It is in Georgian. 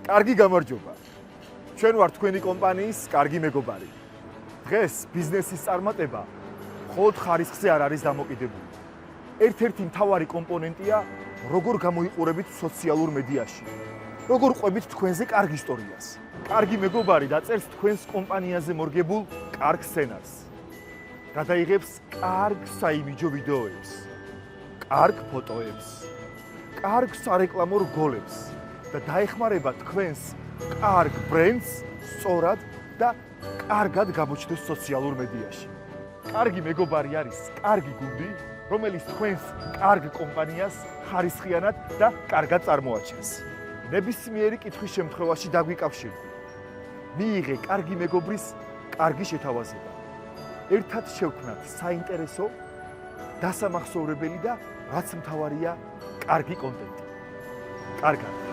კარგი გამარჯობა. ჩვენ ვართ თქვენი კომპანიის კარგი მეგობარი. დღეს ბიზნესის წარმატება მხოლოდ ხარისხზე არ არის დამოკიდებული. ერთ-ერთი მთავარი კომპონენტია, როგორ გამოიყურებით სოციალურ მედიაში. როგორ ყვებით თქვენზე კარგ ისტორიას. კარგი მეგობარი დაწერს თქვენს კომპანიაზე მორგებულ კარგ სცენარს. გადაიღებს კარგ საიმიჯო ვიდეოებს, კარგ ფოტოებს, კარგ სარეკლამო რგოლებს და დაეხმარება თქვენს კარგ ბრენდს სწორად და კარგად გამოჩნდეს სოციალურ მედიაში. კარგი მეგობარი არის კარგი გუნდი, რომელიც თქვენს კარგ კომპანიას ხარისხიანად და კარგად წარმოაჩენს. ნებისმიერი კითხვის შემთხვევაში დაგვიკავშირდით. მიიღე კარგი მეგობრის კარგი შეთავაზება. ერთად შევქმნათ საინტერესო, დასამახსოვრებელი და რაც მთავარია, კარგი კონტენტი. კარგად.